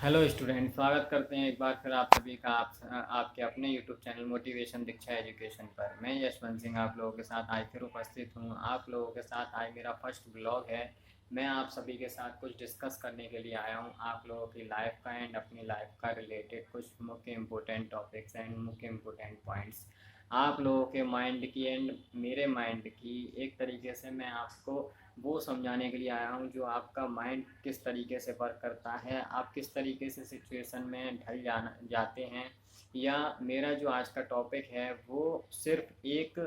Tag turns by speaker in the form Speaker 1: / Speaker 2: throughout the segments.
Speaker 1: Hello student, स्वागत करते हैं एक बार फिर आप सभी का आपके अपने यूट्यूब चैनल मोटिवेशन दीक्षा एजुकेशन पर। मैं यशवंत सिंह आप लोगों के साथ आज फिर उपस्थित हूँ। आप लोगों के साथ आज मेरा फर्स्ट ब्लॉग है। मैं आप सभी के साथ कुछ डिस्कस करने के लिए आया हूँ, आप लोगों की लाइफ का एंड अपनी लाइफ का रिलेटेड कुछ मुख्य इम्पोर्टेंट टॉपिक्स एंड मुख्य इम्पोर्टेंट पॉइंट्स आप लोगों के माइंड की एंड मेरे माइंड की एक तरीके से मैं आपको वो समझाने के लिए आया हूँ जो आपका माइंड किस तरीके से वर्क करता है, आप किस तरीके से सिचुएशन में ढल जाते हैं। या मेरा जो आज का टॉपिक है वो सिर्फ एक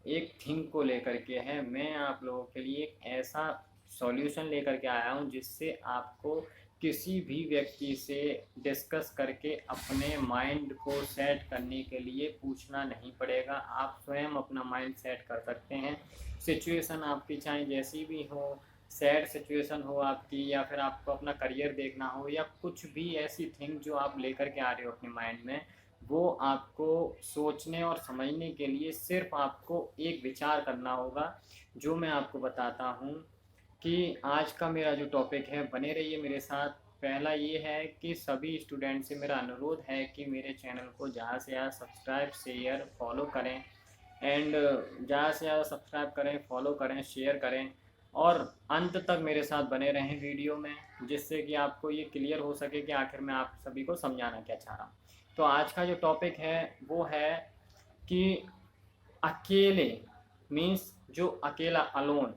Speaker 1: एक थिंग को लेकर के है। मैं आप लोगों के लिए एक ऐसा सॉल्यूशन लेकर के आया हूँ जिससे आपको किसी भी व्यक्ति से डिस्कस करके अपने माइंड को सेट करने के लिए पूछना नहीं पड़ेगा। आप स्वयं अपना माइंड सेट कर सकते हैं। सिचुएशन आपकी चाहे जैसी भी हो, सैड सिचुएशन हो आपकी, या फिर आपको अपना करियर देखना हो, या कुछ भी ऐसी थिंग जो आप लेकर के आ रहे हो अपने माइंड में, वो आपको सोचने और समझने के लिए सिर्फ आपको एक विचार करना होगा जो मैं आपको बताता हूँ। कि आज का मेरा जो टॉपिक है, बने रहिए मेरे साथ। पहला ये है कि सभी स्टूडेंट से मेरा अनुरोध है कि मेरे चैनल को ज़्यादा से ज़्यादा सब्सक्राइब शेयर फॉलो करें एंड ज़्यादा से ज़्यादा सब्सक्राइब करें, फॉलो करें, शेयर करें और अंत तक मेरे साथ बने रहें वीडियो में, जिससे कि आपको ये क्लियर हो सके कि आखिर मैं आप सभी को समझाना क्या चाह रहा हूँ। तो आज का जो टॉपिक है वो है कि अकेले मीन्स जो अकेला अलोन,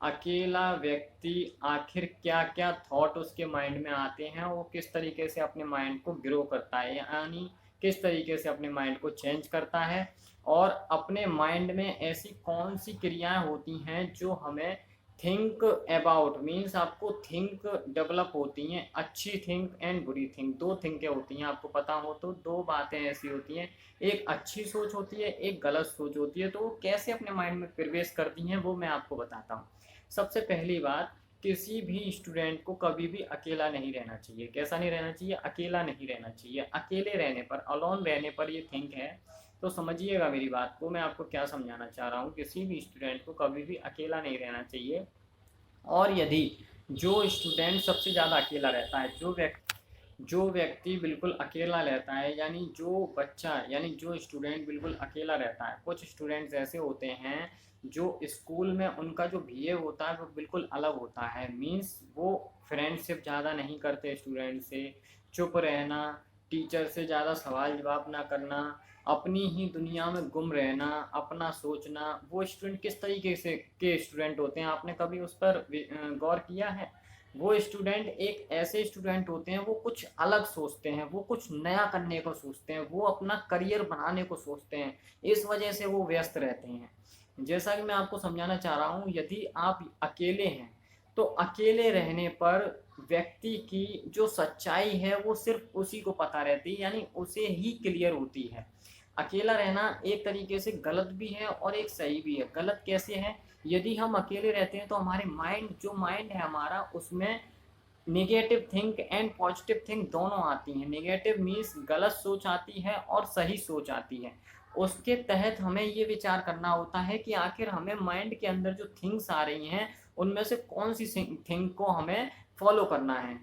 Speaker 1: अकेला व्यक्ति आखिर क्या क्या थॉट उसके माइंड में आते हैं, वो किस तरीके से अपने माइंड को ग्रो करता है, यानी किस तरीके से अपने माइंड को चेंज करता है, और अपने माइंड में ऐसी कौन सी क्रियाएं होती हैं जो हमें थिंक अबाउट मीन्स आपको थिंक डेवलप होती हैं। अच्छी थिंक एंड बुरी थिंक, दो थिंकें होती हैं, आपको पता हो तो दो बातें ऐसी होती हैं, एक अच्छी सोच होती है, एक गलत सोच होती है। तो वो कैसे अपने माइंड में प्रवेश करती हैं वो मैं आपको बताता हूँ। सबसे पहली बात, किसी भी स्टूडेंट को कभी भी अकेला नहीं रहना चाहिए। कैसा नहीं रहना चाहिए? अकेला नहीं रहना चाहिए। अकेले रहने पर, अलोन रहने पर ये थिंक है। तो समझिएगा मेरी बात को, मैं आपको क्या समझाना चाह रहा हूँ। किसी भी स्टूडेंट को कभी भी अकेला नहीं रहना चाहिए। और यदि जो स्टूडेंट सबसे ज़्यादा अकेला रहता है, जो व्यक्ति बिल्कुल अकेला रहता है, यानी जो बच्चा यानी जो स्टूडेंट बिल्कुल अकेला रहता है। कुछ स्टूडेंट्स ऐसे होते हैं जो स्कूल में उनका जो बिहेव होता है वो बिल्कुल अलग होता है। मीन्स वो फ्रेंडशिप ज़्यादा नहीं करते स्टूडेंट से, चुप रहना, टीचर से ज़्यादा सवाल जवाब ना करना, अपनी ही दुनिया में गुम रहना, अपना सोचना। वो स्टूडेंट किस तरीके से के स्टूडेंट होते हैं, आपने कभी उस पर गौर किया है? वो स्टूडेंट एक ऐसे स्टूडेंट होते हैं, वो कुछ अलग सोचते हैं, वो कुछ नया करने को सोचते हैं, वो अपना करियर बनाने को सोचते हैं। इस वजह से वो व्यस्त रहते हैं। जैसा कि मैं आपको समझाना चाह रहा हूँ, यदि आप अकेले हैं तो अकेले रहने पर व्यक्ति की जो सच्चाई है वो सिर्फ उसी को पता रहती है, यानी उसे ही क्लियर होती है। अकेला रहना एक तरीके से गलत भी है और एक सही भी है। गलत कैसे है? यदि हम अकेले रहते हैं तो हमारे माइंड है हमारा, उसमें negative think and positive think दोनों आती हैं। नेगेटिव मीन्स गलत सोच आती है और सही सोच आती है। उसके तहत हमें ये विचार करना होता है कि आखिर हमें माइंड के अंदर जो थिंग्स आ रही हैं उनमें से कौन सी थिंक को हमें फॉलो करना है।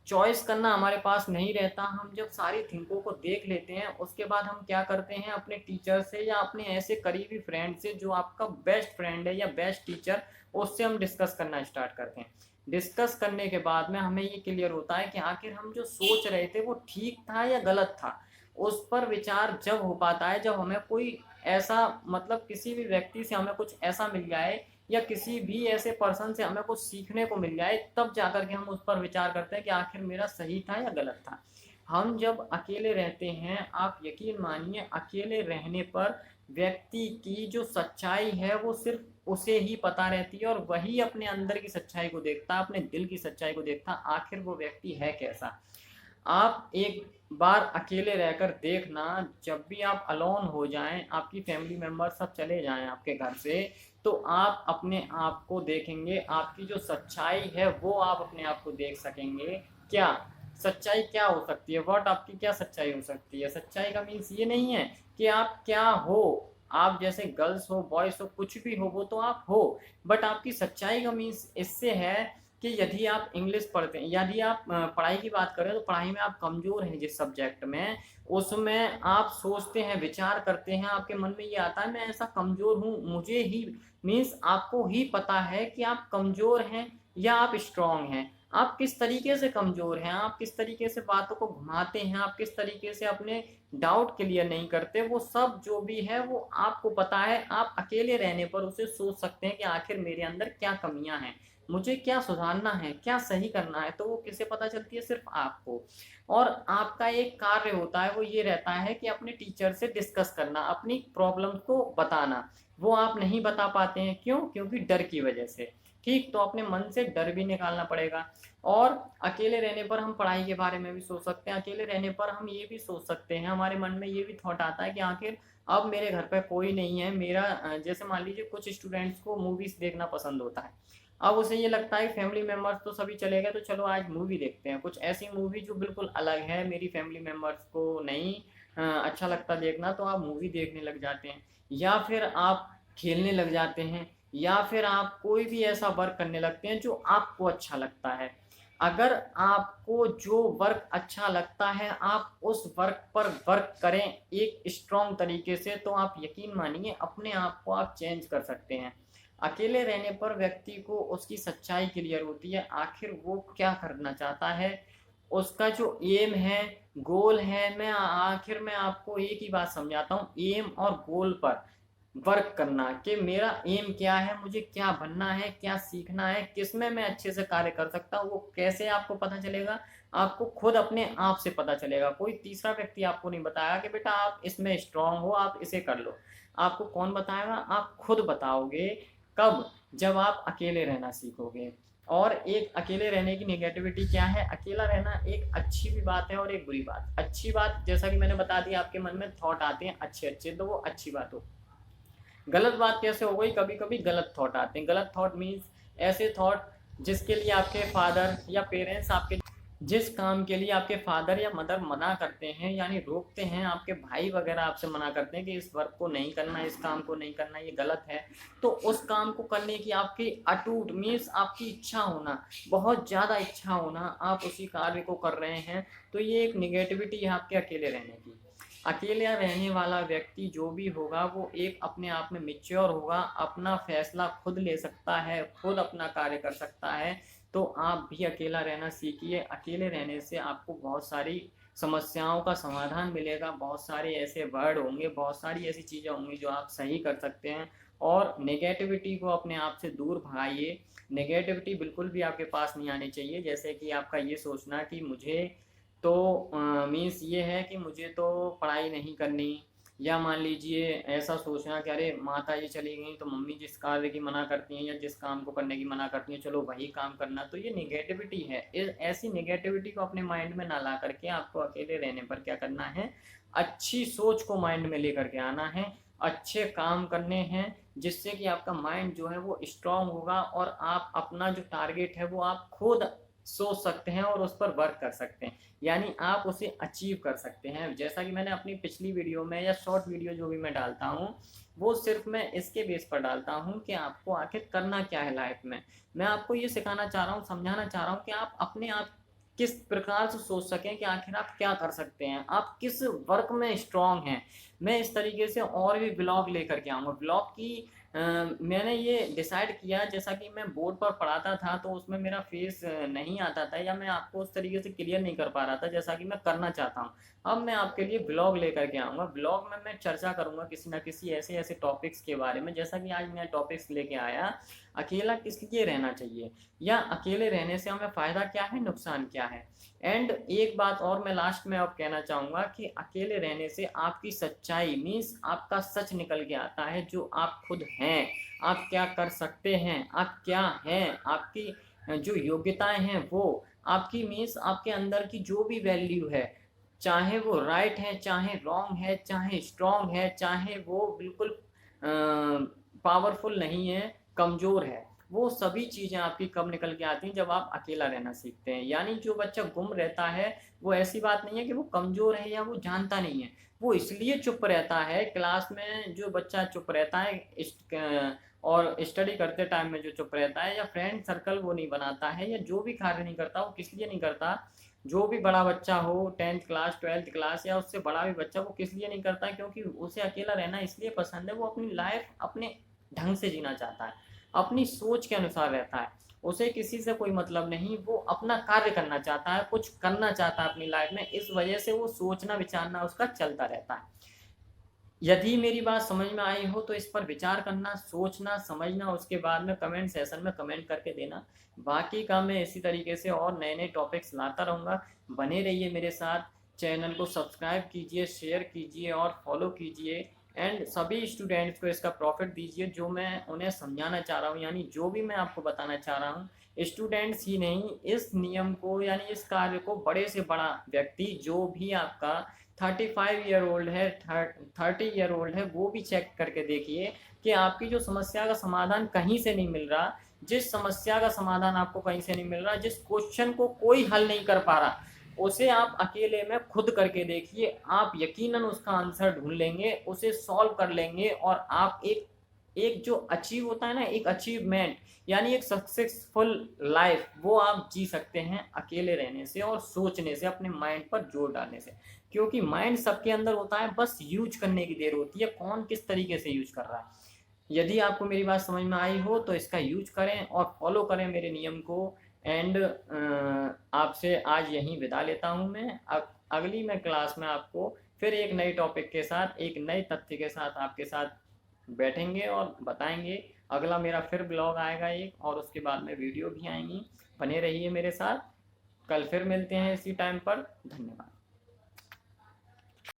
Speaker 1: चॉइस करना हमारे पास नहीं रहता। हम जब सारी थिंकों को देख लेते हैं उसके बाद हम क्या करते हैं, अपने टीचर से या अपने ऐसे करीबी फ्रेंड से जो आपका बेस्ट फ्रेंड है या बेस्ट टीचर, उससे हम डिस्कस करना स्टार्ट करते हैं। डिस्कस करने के बाद में हमें ये क्लियर होता है कि आखिर हम जो सोच रहे थे वो ठीक था या गलत था। उस पर विचार जब हो पाता है जब हमें कोई ऐसा मतलब किसी भी व्यक्ति से हमें कुछ ऐसा मिल जाए या किसी भी ऐसे पर्सन से हमें कुछ सीखने को मिल जाए, तब जाकर के हम उस पर विचार करते हैं कि आखिर मेरा सही था या गलत था। हम जब अकेले रहते हैं, आप यकीन मानिए, अकेले रहने पर व्यक्ति की जो सच्चाई है वो सिर्फ उसे ही पता रहती है और वही अपने अंदर की सच्चाई को देखता, अपने दिल की सच्चाई को देखता, आखिर वो व्यक्ति है कैसा। आप एक बार अकेले रहकर देखना, जब भी आप अलोन हो जाएं, आपकी फैमिली मेम्बर सब चले जाएं आपके घर से, तो आप अपने आप को देखेंगे, आपकी जो सच्चाई है वो आप अपने आप को देख सकेंगे। क्या सच्चाई क्या हो सकती है? व्हाट आपकी क्या सच्चाई हो सकती है? सच्चाई का मीन्स ये नहीं है कि आप क्या हो, आप जैसे गर्ल्स हो, बॉयज हो, कुछ भी हो, वो तो आप हो। बट आपकी सच्चाई का मीन्स इससे है कि यदि आप इंग्लिश पढ़ते हैं, यदि आप पढ़ाई की बात करें तो पढ़ाई में आप कमज़ोर हैं जिस सब्जेक्ट में, उसमें आप सोचते हैं, विचार करते हैं, आपके मन में ये आता है मैं ऐसा कमज़ोर हूँ, मुझे ही मीन्स आपको ही पता है कि आप कमज़ोर हैं या आप स्ट्रॉन्ग हैं। आप किस तरीके से कमज़ोर हैं, आप किस तरीके से बातों को घुमाते हैं, आप किस तरीके से अपने डाउट क्लियर नहीं करते, वो सब जो भी है वो आपको पता है। आप अकेले रहने पर उसे सोच सकते हैं कि आखिर मेरे अंदर क्या कमियां हैं, मुझे क्या सुधारना है, क्या सही करना है, तो वो किसे पता चलती है? सिर्फ आपको। और आपका एक कार्य होता है वो ये रहता है कि अपने टीचर से डिस्कस करना, अपनी प्रॉब्लम को बताना। वो आप नहीं बता पाते हैं, क्यों? क्योंकि डर की वजह से। ठीक, तो अपने मन से डर भी निकालना पड़ेगा। और अकेले रहने पर हम पढ़ाई के बारे में भी सोच सकते हैं, अकेले रहने पर हम ये भी सोच सकते हैं, हमारे मन में ये भी थॉट आता है कि आखिर अब मेरे घर पे कोई नहीं है, मेरा जैसे मान लीजिए कुछ स्टूडेंट्स को मूवीज देखना पसंद होता है। अब उसे ये लगता है फैमिली मेम्बर्स तो सभी चले गए, तो चलो आज मूवी देखते हैं, कुछ ऐसी मूवी जो बिल्कुल अलग है, मेरी फैमिली मेम्बर्स को नहीं अच्छा लगता देखना, तो आप मूवी देखने लग जाते हैं, या फिर आप खेलने लग जाते हैं, या फिर आप कोई भी ऐसा वर्क करने लगते हैं जो आपको अच्छा लगता है। अगर आपको जो वर्क अच्छा लगता है आप उस वर्क पर वर्क करें एक स्ट्रॉन्ग तरीके से, तो आप यकीन मानिए अपने आप को आप चेंज कर सकते हैं। अकेले रहने पर व्यक्ति को उसकी सच्चाई क्लियर होती है, आखिर वो क्या करना चाहता है, उसका जो एम है, गोल है। मैं आखिर में आपको एक ही बात समझाता हूँ, एम और गोल पर वर्क करना कि मेरा एम क्या है, मुझे क्या बनना है, क्या सीखना है, किसमें मैं अच्छे से कार्य कर सकता हूँ। वो कैसे आपको पता चलेगा? आपको खुद अपने आप से पता चलेगा, कोई तीसरा व्यक्ति आपको नहीं बताएगा कि बेटा आप इसमें स्ट्रांग हो, आप इसे कर लो। आपको कौन बताएगा? आप खुद बताओगे। कब? जब आप अकेले रहना सीखोगे। और एक अकेले रहने की नेगेटिविटी क्या है? अकेला रहना एक अच्छी भी बात है और एक बुरी बात। अच्छी बात जैसा कि मैंने बता दिया, आपके मन में थॉट आते हैं अच्छे अच्छे, तो वो अच्छी बात हो। गलत बात कैसे हो गई? कभी कभी गलत थॉट आते हैं। गलत थॉट मीन्स ऐसे थॉट जिसके लिए आपके फादर या पेरेंट्स आपके, जिस काम के लिए आपके फादर या मदर मना करते हैं, यानी रोकते हैं, आपके भाई वगैरह आपसे मना करते हैं कि इस वर्क को नहीं करना, इस काम को नहीं करना, ये गलत है, तो उस काम को करने की आपकी अटूट मीन्स आपकी इच्छा होना, बहुत ज़्यादा इच्छा होना, आप उसी कार्य को कर रहे हैं, तो ये एक निगेटिविटी है आपके अकेले रहने की। अकेला रहने वाला व्यक्ति जो भी होगा वो एक अपने आप में मैच्योर होगा, अपना फैसला खुद ले सकता है, खुद अपना कार्य कर सकता है। तो आप भी अकेला रहना सीखिए। अकेले रहने से आपको बहुत सारी समस्याओं का समाधान मिलेगा, बहुत सारे ऐसे वर्ड होंगे, बहुत सारी ऐसी चीज़ें होंगी जो आप सही कर सकते हैं। और नेगेटिविटी को अपने आप से दूर भगाइए। नेगेटिविटी बिल्कुल भी आपके पास नहीं आनी चाहिए। जैसे कि आपका ये सोचना कि मुझे तो मीन्स ये है कि मुझे तो पढ़ाई नहीं करनी, या मान लीजिए ऐसा सोचना कि अरे माता जी चली गई तो मम्मी जिस कार्य की मना करती हैं या जिस काम को करने की मना करती हैं चलो वही काम करना, तो ये निगेटिविटी है। ऐसी निगेटिविटी को अपने माइंड में ना ला करके आपको अकेले रहने पर क्या करना है, अच्छी सोच को माइंड में लेकर के आना है, अच्छे काम करने हैं, जिससे कि आपका माइंड जो है वो स्ट्रांग होगा और आप अपना जो टारगेट है वो आप खुद सोच सकते हैं और उस पर वर्क कर सकते हैं, यानी आप उसे अचीव कर सकते हैं। जैसा कि मैंने अपनी पिछली वीडियो में या शॉर्ट वीडियो जो भी मैं डालता हूँ वो सिर्फ मैं इसके बेस पर डालता हूँ कि आपको आखिर करना क्या है लाइफ में। मैं आपको ये सिखाना चाह रहा हूँ, समझाना चाह रहा हूँ कि आप अपने आप किस प्रकार से सोच सकें कि आखिर आप क्या कर सकते हैं, आप किस वर्क में स्ट्रांग हैं। मैं इस तरीके से और भी ब्लॉग लेकर के आऊँगा। ब्लॉग की मैंने ये डिसाइड किया, जैसा कि मैं बोर्ड पर पढ़ाता था तो उसमें मेरा फेस नहीं आता था, या मैं आपको उस तरीके से क्लियर नहीं कर पा रहा था जैसा कि मैं करना चाहता हूँ। अब मैं आपके लिए ब्लॉग लेकर के आऊँगा। ब्लॉग में मैं चर्चा करूँगा किसी न किसी ऐसे ऐसे टॉपिक्स के बारे में, जैसा कि आज मैं टॉपिक्स लेके आया, अकेला किस लिए रहना चाहिए, या अकेले रहने से हमें फ़ायदा क्या है, नुकसान क्या है। एंड एक बात और मैं लास्ट में अब कहना चाहूँगा कि अकेले रहने से आपकी सच्चाई मीन्स आपका सच निकल के आता है, जो आप खुद हैं, आप क्या कर सकते हैं, आप क्या हैं, आपकी जो योग्यताएं हैं वो आपकी मीन्स आपके अंदर की जो भी वैल्यू है, चाहे वो राइट है, चाहे रॉन्ग है, चाहे स्ट्रॉन्ग है, चाहे वो बिल्कुल पावरफुल नहीं है, कमज़ोर है, वो सभी चीज़ें आपकी कब निकल के आती हैं, जब आप अकेला रहना सीखते हैं। यानी जो बच्चा गुम रहता है वो ऐसी बात नहीं है कि वो कमज़ोर है या वो जानता नहीं है, वो इसलिए चुप रहता है। क्लास में जो बच्चा चुप रहता है और स्टडी करते टाइम में जो चुप रहता है, या फ्रेंड सर्कल वो नहीं बनाता है, या जो भी कार्य नहीं करता वो किस लिए नहीं करता, जो भी बड़ा बच्चा हो 10th क्लास 12th क्लास या उससे बड़ा भी बच्चा, वो किस लिए नहीं करता, क्योंकि उसे अकेला रहना इसलिए पसंद है, वो अपनी लाइफ अपने ढंग से जीना चाहता है, अपनी सोच के अनुसार रहता है, उसे किसी से कोई मतलब नहीं, वो अपना कार्य करना चाहता है, कुछ करना चाहता है अपनी लाइफ में, इस वजह से वो सोचना विचारना उसका चलता रहता है। यदि मेरी बात समझ में आई हो तो इस पर विचार करना, सोचना, समझना, उसके बाद में कमेंट सेशन में कमेंट करके देना। बाकी का मैं इसी तरीके से और नए नए टॉपिक्स लाता रहूँगा। बने रहिए मेरे साथ, चैनल को सब्सक्राइब कीजिए, शेयर कीजिए और फॉलो कीजिए, एंड सभी स्टूडेंट्स को इसका प्रॉफिट दीजिए जो मैं उन्हें समझाना चाह रहा हूँ, यानी जो भी मैं आपको बताना चाह रहा हूँ, स्टूडेंट्स ही नहीं, इस नियम को यानी इस कार्य को बड़े से बड़ा व्यक्ति जो भी आपका 35 ईयर ओल्ड है, 30 ईयर ओल्ड है, वो भी चेक करके देखिए कि आपकी जो समस्या का समाधान कहीं से नहीं मिल रहा, जिस समस्या का समाधान आपको कहीं से नहीं मिल रहा, जिस क्वेश्चन को कोई हल नहीं कर पा रहा, उसे आप अकेले में खुद करके देखिए, आप यकीनन उसका आंसर ढूंढ लेंगे, उसे सॉल्व कर लेंगे, और आप एक एक जो अचीव होता है ना, एक अचीवमेंट यानी एक सक्सेसफुल लाइफ, वो आप जी सकते हैं अकेले रहने से और सोचने से, अपने माइंड पर जोर डालने से, क्योंकि माइंड सबके अंदर होता है, बस यूज करने की देर होती है, कौन किस तरीके से यूज कर रहा है। यदि आपको मेरी बात समझ में आई हो तो इसका यूज करें और फॉलो करें मेरे नियम को। एंड आपसे आज यहीं विदा लेता हूं मैं। अगली मैं क्लास में आपको फिर एक नए टॉपिक के साथ, एक नए तथ्य के साथ आपके साथ बैठेंगे और बताएंगे। अगला मेरा फिर ब्लॉग आएगा एक, और उसके बाद में वीडियो भी आएंगी। बने रहिए मेरे साथ, कल फिर मिलते हैं इसी टाइम पर। धन्यवाद।